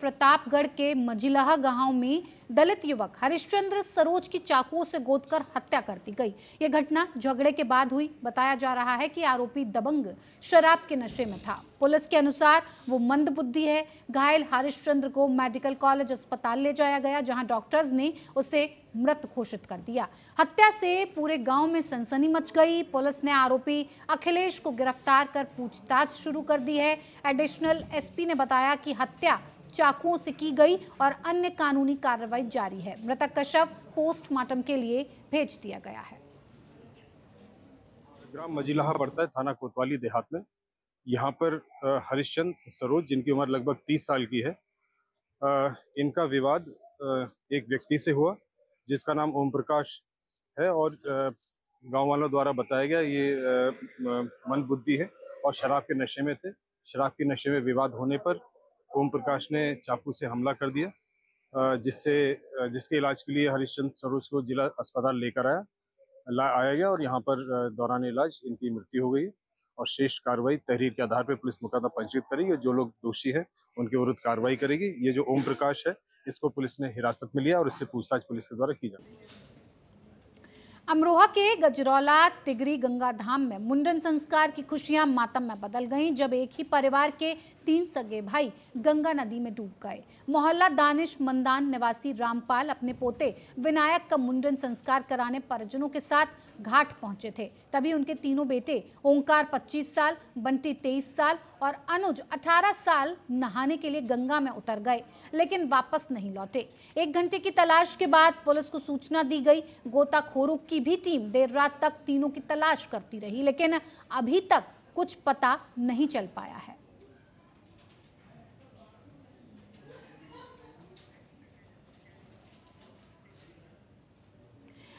प्रतापगढ़ के मझिलहा गांव में दलित युवक हरिश्चंद्र सरोज की चाकुओं से गोदकर हत्या कर दी गई। यह घटना झगड़े के बाद हुई। बताया जा रहा है कि आरोपी दबंग शराब के नशे में था। पुलिस के अनुसार वो मंदबुद्धि है। घायल हरिश्चंद्र को मेडिकल कॉलेज अस्पताल ले जाया गया, जहां डॉक्टर्स ने उसे मृत घोषित कर दिया। हत्या से पूरे गांव में सनसनी मच गई। पुलिस ने आरोपी अखिलेश को गिरफ्तार कर पूछताछ शुरू कर दी है। एडिशनल एसपी ने बताया कि हत्या चाकुओं से की गई और अन्य कानूनी कार्रवाई जारी है। मृतक का शव पोस्टमार्टम के लिए भेज दिया गया है। ग्राम मझिलहा पड़ता है, थाना कोतवाली देहात में। यहाँ पर हरिश्चंद्र सरोज, जिनकी उम्र लगभग 30 साल की है, इनका विवाद एक व्यक्ति से हुआ जिसका नाम ओम प्रकाश है और गांव वालों द्वारा बताया गया ये मंदबुद्धि है और शराब के नशे में थे। शराब के नशे में विवाद होने पर ओम प्रकाश ने चाकू से हमला कर दिया, जिसके इलाज के लिए हरिश्चंद्र सरोज को जिला अस्पताल लेकर आया गया और यहाँ पर दौरान इलाज इनकी मृत्यु हो गई और शेष कार्रवाई तहरीर के आधार पर पुलिस मुकदमा पंजीकृत करेगी। जो लोग दोषी हैं उनके विरुद्ध कार्रवाई करेगी। ये जो ओम प्रकाश है, इसको पुलिस ने हिरासत में लिया और इससे पूछताछ पुलिस के द्वारा की जाएगी। अमरोहा के गजरौला तिगरी गंगा धाम में मुंडन संस्कार की खुशियां मातम में बदल गईं, जब एक ही परिवार के 3 सगे भाई गंगा नदी में डूब गए। मोहल्ला दानिश मंदान निवासी रामपाल अपने पोते विनायक का मुंडन संस्कार कराने परिजनों के साथ घाट पहुंचे थे। तभी उनके तीनों बेटे ओंकार 25 साल, बंटी 23 साल और अनुज 18 साल नहाने के लिए गंगा में उतर गए, लेकिन वापस नहीं लौटे। 1 घंटे की तलाश के बाद पुलिस को सूचना दी गई। गोताखोरों की भी टीम देर रात तक तीनों की तलाश करती रही, लेकिन अभी तक कुछ पता नहीं चल पाया है।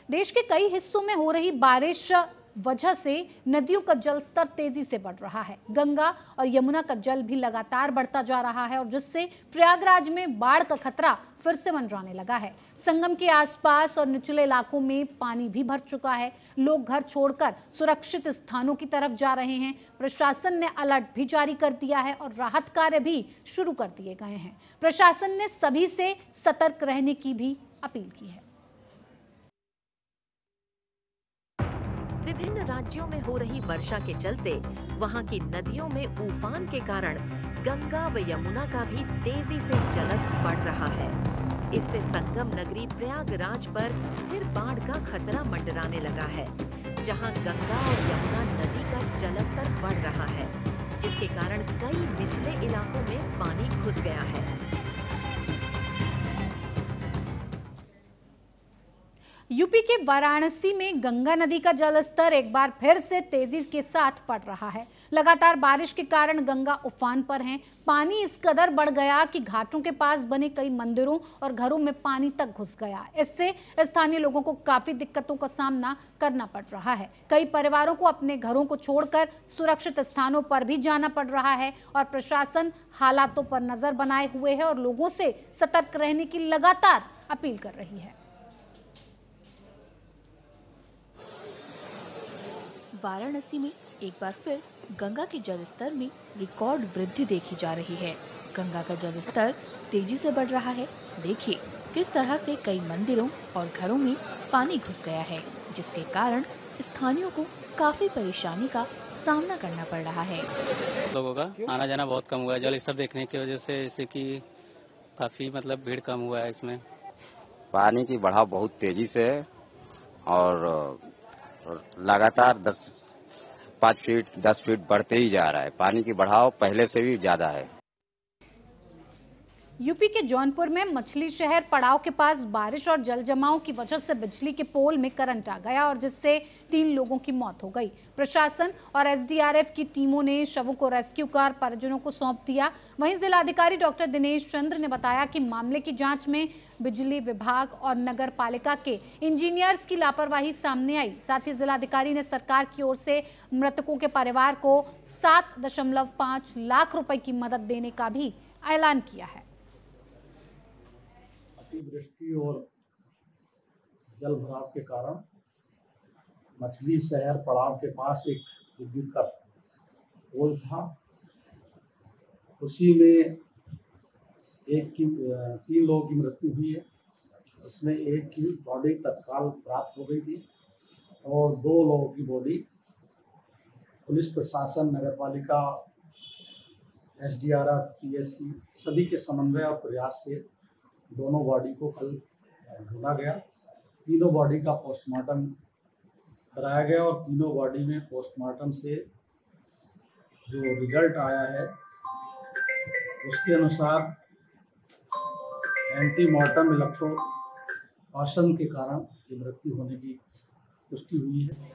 देश के कई हिस्सों में हो रही बारिश वजह से नदियों का जलस्तर तेजी से बढ़ रहा है। गंगा और यमुना का जल भी लगातार बढ़ता जा रहा है और जिससे प्रयागराज में बाढ़ का खतरा फिर से मंडराने लगा है। संगम के आसपास और निचले इलाकों में पानी भी भर चुका है। लोग घर छोड़कर सुरक्षित स्थानों की तरफ जा रहे हैं। प्रशासन ने अलर्ट भी जारी कर दिया है और राहत कार्य भी शुरू कर दिए गए हैं। प्रशासन ने सभी से सतर्क रहने की भी अपील की है। विभिन्न राज्यों में हो रही वर्षा के चलते वहां की नदियों में उफान के कारण गंगा व यमुना का भी तेजी से जलस्तर बढ़ रहा है। इससे संगम नगरी प्रयागराज पर फिर बाढ़ का खतरा मंडराने लगा है, जहां गंगा और यमुना नदी का जलस्तर बढ़ रहा है, जिसके कारण कई निचले इलाकों में पानी घुस गया है। यूपी के वाराणसी में गंगा नदी का जलस्तर एक बार फिर से तेजी के साथ बढ़ रहा है। लगातार बारिश के कारण गंगा उफान पर है। पानी इस कदर बढ़ गया कि घाटों के पास बने कई मंदिरों और घरों में पानी तक घुस गया। इससे स्थानीय लोगों को काफी दिक्कतों का सामना करना पड़ रहा है। कई परिवारों को अपने घरों को छोड़कर सुरक्षित स्थानों पर भी जाना पड़ रहा है और प्रशासन हालातों पर नजर बनाए हुए है और लोगों से सतर्क रहने की लगातार अपील कर रही है। वाराणसी में एक बार फिर गंगा के जलस्तर में रिकॉर्ड वृद्धि देखी जा रही है। गंगा का जलस्तर तेजी से बढ़ रहा है। देखिए किस तरह से कई मंदिरों और घरों में पानी घुस गया है, जिसके कारण स्थानीयों को काफी परेशानी का सामना करना पड़ रहा है। लोगों का आना जाना बहुत कम हुआ है जल स्तर देखने की वजह से, जैसे कि काफी भीड़ कम हुआ है। इसमें पानी की बढ़ाव बहुत तेजी से है और लगातार 5 फीट 10 फीट बढ़ते ही जा रहा है। पानी की बढ़ाव पहले से भी ज्यादा है। यूपी के जौनपुर में मछली शहर पड़ाव के पास बारिश और जल जमाव की वजह से बिजली के पोल में करंट आ गया और जिससे 3 लोगों की मौत हो गई। प्रशासन और एसडीआरएफ की टीमों ने शवों को रेस्क्यू कर परिजनों को सौंप दिया। वहीं जिलाधिकारी डॉक्टर दिनेश चंद्र ने बताया कि मामले की जांच में बिजली विभाग और नगर पालिका के इंजीनियर्स की लापरवाही सामने आई। साथ ही जिलाधिकारी ने सरकार की ओर से मृतकों के परिवार को 7.5 लाख रुपए की मदद देने का भी ऐलान किया है। अतिवृष्टि और जल भराव के कारण मछली शहर पड़ाव के पास एक विद्युत का पोल था, उसी में तीन लोगों की मृत्यु हुई है, जिसमें एक की बॉडी तत्काल प्राप्त हो गई थी और 2 लोगों की बॉडी पुलिस प्रशासन, नगरपालिका, SDRF, PSC सभी के समन्वय और प्रयास से दोनों बॉडी को कल ढूंढा गया। तीनों बॉडी का पोस्टमार्टम कराया गया और तीनों बॉडी में पोस्टमार्टम से जो रिजल्ट आया है उसके अनुसार एंटीमॉर्टम इलेक्ट्रोकॉशन के कारण ये मृत्यु होने की पुष्टि हुई है।